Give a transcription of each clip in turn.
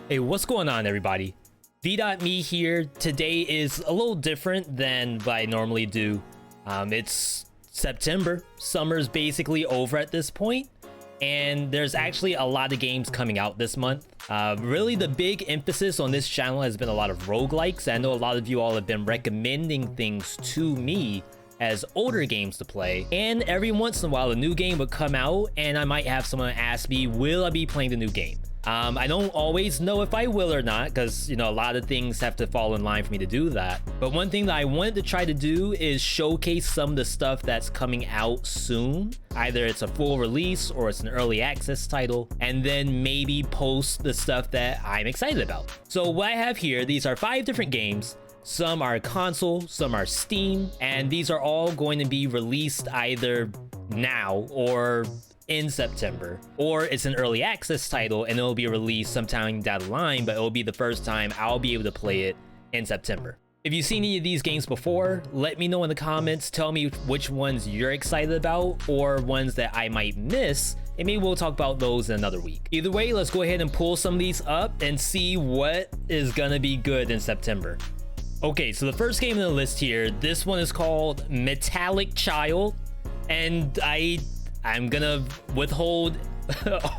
Hey, what's going on, everybody? Veedotme here. Today is a little different than what I normally do. It's September. Summer's basically over at this point, and there's actually a lot of games coming out this month. Really, the big emphasis on this channel has been a lot of roguelikes. I know a lot of you all have been recommending things to me as older games to play, and every once in a while a new game would come out and I might have someone ask me, will I be playing the new game? I don't always know if I will or not, because you know, a lot of things have to fall in line for me to do that. But one thing that I wanted to try to do is showcase some of the stuff that's coming out soon. Either it's a full release or it's an early access title, and then maybe post the stuff that I'm excited about. So what I have here, these are 5 different games. Some are console, some are Steam, and these are all going to be released either now or in September, or it's an early access title and it'll be released sometime down the line, but it'll be the first time I'll be able to play it in September. If you've seen any of these games before, let me know in the comments. Tell me which ones you're excited about or ones that I might miss, and maybe we'll talk about those in another week. Either way, let's go ahead and pull some of these up and see what is gonna be good in September. Okay, so the first game on the list here, this one is called Metallic Child, and I'm gonna withhold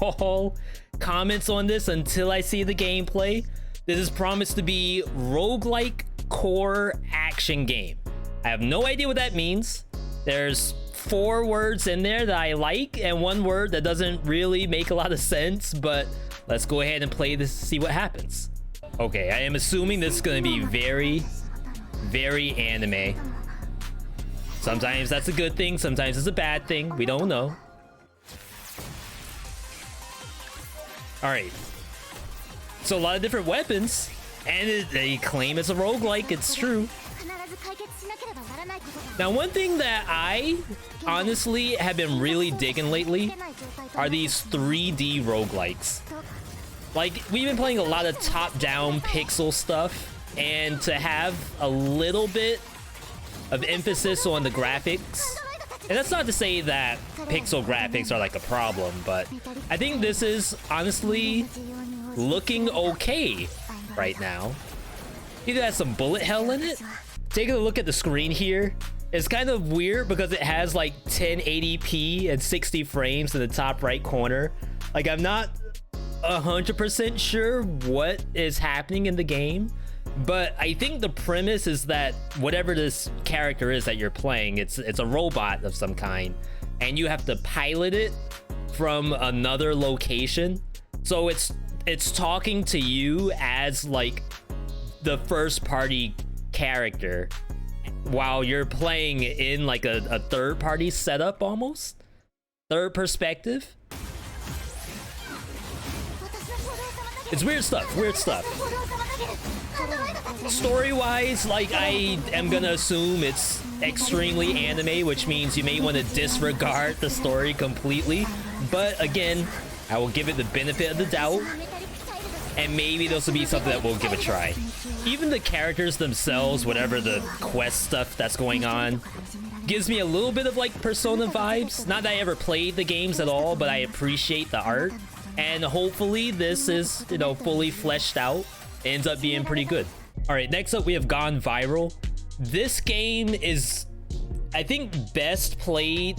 all comments on this until I see the gameplay. This is promised to be roguelike core action game. I have no idea what that means. There's 4 words in there that I like and 1 word that doesn't really make a lot of sense, but let's go ahead and play this to see what happens. Okay, I am assuming this is gonna be very anime. Sometimes that's a good thing, sometimes it's a bad thing. We don't know. All right. So a lot of different weapons, and they claim it's a roguelike. It's true. Now, one thing that I honestly have been really digging lately are these 3D roguelikes. Like, we've been playing a lot of top-down pixel stuff, and to have a little bit of emphasis on the graphics, and that's not to say that pixel graphics are like a problem, but I think this is honestly looking okay right now. Either has some bullet hell in it. Taking a look at the screen here, it's kind of weird because it has like 1080p and 60 frames in the top right corner. Like, I'm not 100% sure what is happening in the game, but I think the premise is that whatever this character is that you're playing, it's a robot of some kind, and you have to pilot it from another location. So it's talking to you as like the first party character while you're playing in like a third party setup, almost third perspective. It's weird stuff. Story-wise, like, I am gonna assume it's extremely anime, which means you may want to disregard the story completely. But again, I will give it the benefit of the doubt, and maybe this will be something that we'll give a try. Even the characters themselves, whatever the quest stuff that's going on, gives me a little bit of like Persona vibes. Not that I ever played the games at all, but I appreciate the art. And hopefully this is, you know, fully fleshed out. It ends up being pretty good. All right, next up we have Gone Viral. This game is, I think, best played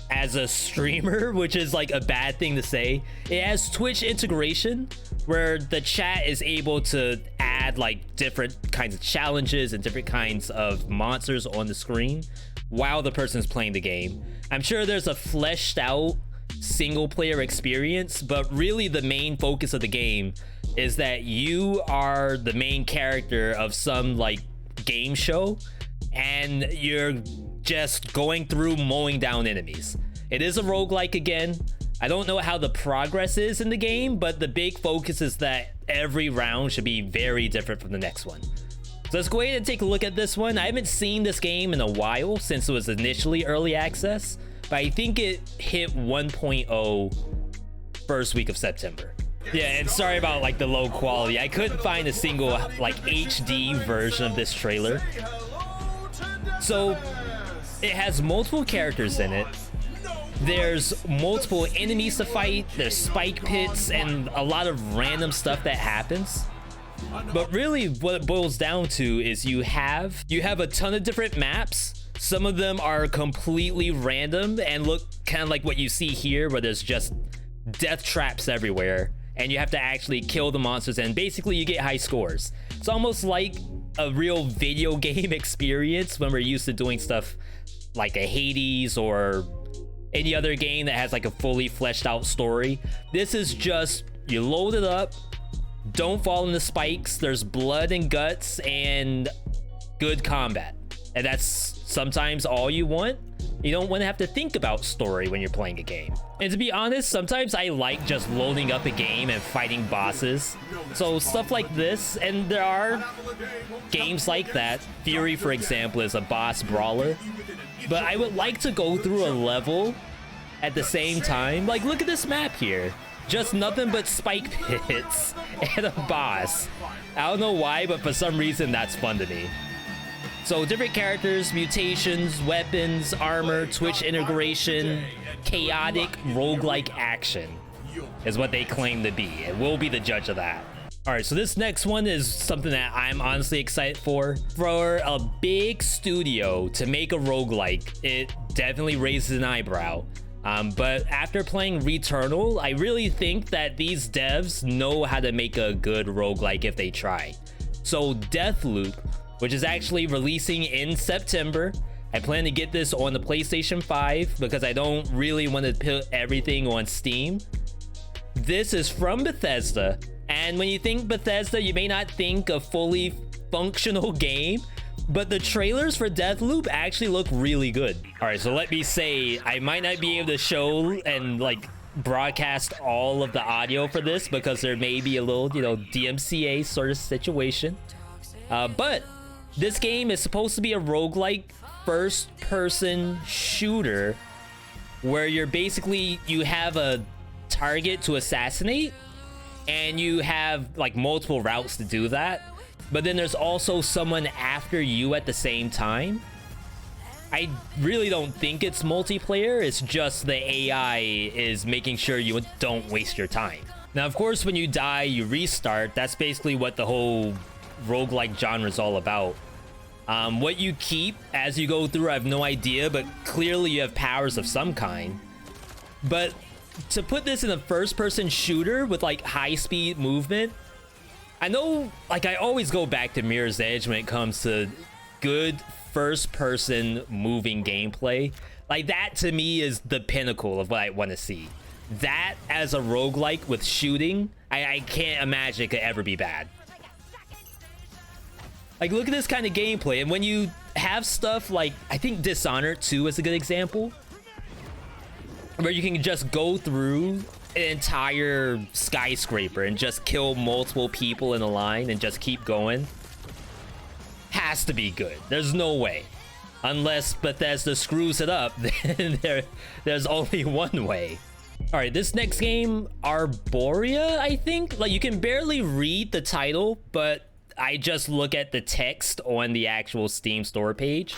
as a streamer, which is like a bad thing to say. It has Twitch integration where the chat is able to add like different kinds of challenges and different kinds of monsters on the screen while the person's playing the game. I'm sure there's a fleshed out single player experience, but really the main focus of the game is that you are the main character of some like game show, and you're just going through mowing down enemies. It is a roguelike again. I don't know how the progress is in the game, but the big focus is that every round should be very different from the next one. So let's go ahead and take a look at this one. I haven't seen this game in a while since it was initially early access, but I think it hit 1.0 first week of September. Yeah, and sorry about like the low quality. I couldn't find a single like HD version of this trailer. So it has multiple characters in it. There's multiple enemies to fight, there's spike pits, and a lot of random stuff that happens. But really what it boils down to is you have a ton of different maps. Some of them are completely random and look kind of like what you see here, where there's just death traps everywhere and you have to actually kill the monsters, and basically you get high scores. It's almost like a real video game experience when we're used to doing stuff like a Hades or any other game that has like a fully fleshed out story. This is just, you load it up, don't fall into spikes, there's blood and guts and good combat, and that's sometimes all you want. You don't want to have to think about story when you're playing a game. And to be honest, sometimes I like just loading up a game and fighting bosses. So stuff like this, and there are games like that. Fury, for example, is a boss brawler. But I would like to go through a level at the same time. Like, look at this map here. Just nothing but spike pits and a boss. I don't know why, but for some reason that's fun to me. So different characters, mutations, weapons, armor, Twitch integration, chaotic roguelike action is what they claim to be, and we'll be the judge of that. All right, so this next one is something that I'm honestly excited for. For a big studio to make a roguelike, it definitely raises an eyebrow. But after playing Returnal, I really think that these devs know how to make a good roguelike if they try. So Deathloop, which is actually releasing in September. I plan to get this on the PlayStation 5 because I don't really want to put everything on Steam. This is from Bethesda, and when you think Bethesda, you may not think a fully functional game, but the trailers for Deathloop actually look really good. All right, so let me say, I might not be able to show and like broadcast all of the audio for this because there may be a little, you know, DMCA sort of situation. But this game is supposed to be a roguelike first-person shooter where you're basically, you have a target to assassinate and you have like multiple routes to do that, but then there's also someone after you at the same time. I really don't think it's multiplayer, it's just the AI is making sure you don't waste your time. Now, of course, when you die, you restart. That's basically what the whole roguelike genre is all about. What you keep as you go through, I have no idea, but clearly you have powers of some kind. But to put this in a first-person shooter with like high-speed movement, I know, like, I always go back to Mirror's Edge when it comes to good first-person moving gameplay. Like, that to me is the pinnacle of what I want to see. That as a roguelike with shooting, I can't imagine it could ever be bad. Like, look at this kind of gameplay, and when you have stuff like, I think Dishonored 2 is a good example, where you can just go through an entire skyscraper and just kill multiple people in a line and just keep going. Has to be good. There's no way. Unless Bethesda screws it up, then there's only one way. All right, this next game, Arboria, I think? Like, you can barely read the title, but I just look at the text on the actual Steam store page.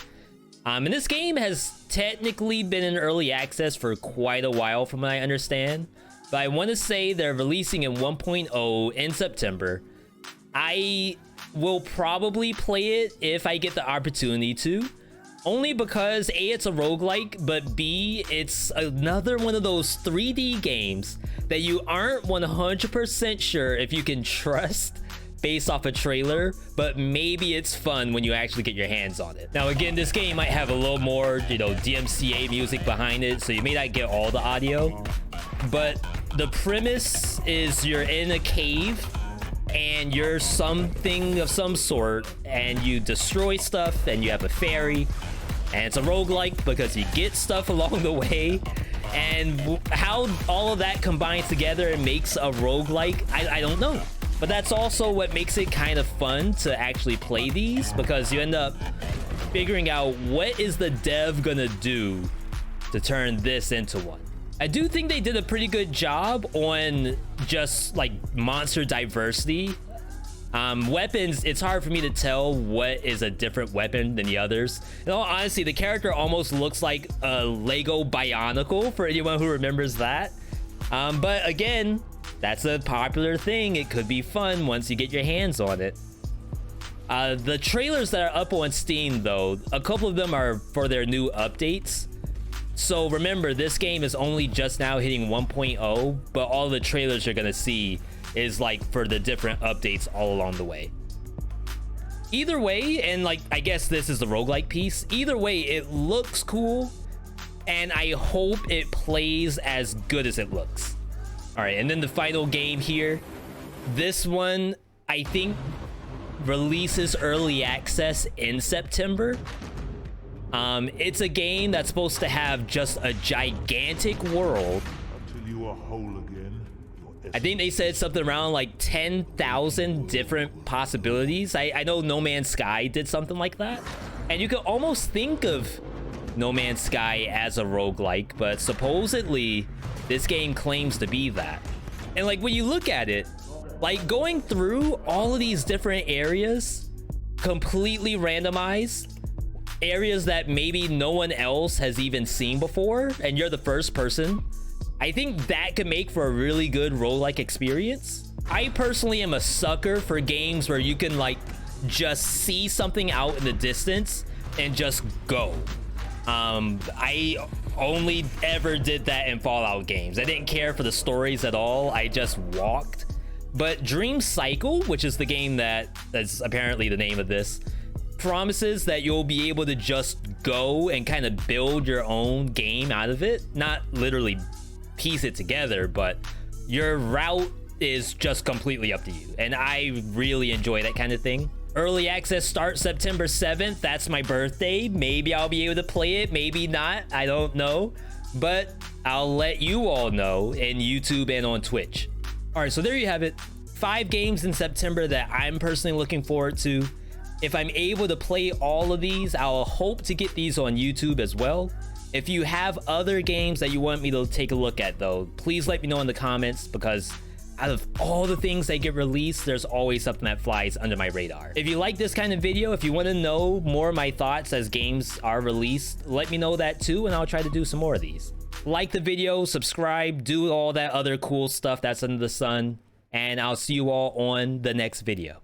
And this game has technically been in early access for quite a while from what I understand. But I want to say they're releasing in 1.0 in September. I will probably play it if I get the opportunity to. Only because A, it's a roguelike, but B, it's another one of those 3D games that you aren't 100% sure if you can trust based off a trailer, but maybe it's fun when you actually get your hands on it. Now again, this game might have a little more, you know, DMCA music behind it, so you may not get all the audio, but the premise is you're in a cave and you're something of some sort and you destroy stuff and you have a fairy, and it's a roguelike because you get stuff along the way. And how all of that combines together and makes a roguelike, I don't know. But that's also what makes it kind of fun to actually play these, because you end up figuring out what is the dev gonna do to turn this into one. I do think they did a pretty good job on just like monster diversity. Weapons, it's hard for me to tell what is a different weapon than the others. In all honesty, the character almost looks like a Lego Bionicle, for anyone who remembers that. But again, that's a popular thing. It could be fun once you get your hands on it. The trailers that are up on Steam, though, a couple of them are for their new updates. So remember, this game is only just now hitting 1.0, but all the trailers you're gonna see is like for the different updates all along the way. Either way, and like I guess this is the roguelike piece, either way it looks cool, and I hope it plays as good as it looks. All right, and then the final game here, this one I think releases early access in September. It's a game that's supposed to have just a gigantic world. Until you are whole again, I think they said something around like 10,000 different possibilities. I know No Man's Sky did something like that. And you could almost think of No Man's Sky as a roguelike, but supposedly this game claims to be that. And like when you look at it, like going through all of these different areas, completely randomized, areas that maybe no one else has even seen before, and you're the first person, I think that could make for a really good roguelike experience. I personally am a sucker for games where you can like just see something out in the distance and just go. I only ever did that in Fallout games. I didn't care for the stories at all. I just walked. But Dream Cycle, which is the game that's apparently the name of this, promises that you'll be able to just go and kind of build your own game out of it. Not literally piece it together, but your route is just completely up to you. And I really enjoy that kind of thing. Early access starts September 7th. That's my birthday. Maybe I'll be able to play it, maybe not. I don't know. But I'll let you all know in YouTube and on Twitch. All right, so there you have it. 5 games in September that I'm personally looking forward to. If I'm able to play all of these, I'll hope to get these on YouTube as well. If you have other games that you want me to take a look at, though, please let me know in the comments, because out of all the things that get released, there's always something that flies under my radar. If you like this kind of video, if you want to know more of my thoughts as games are released, let me know that too, and I'll try to do some more of these. Like the video, subscribe, do all that other cool stuff that's under the sun, and I'll see you all on the next video.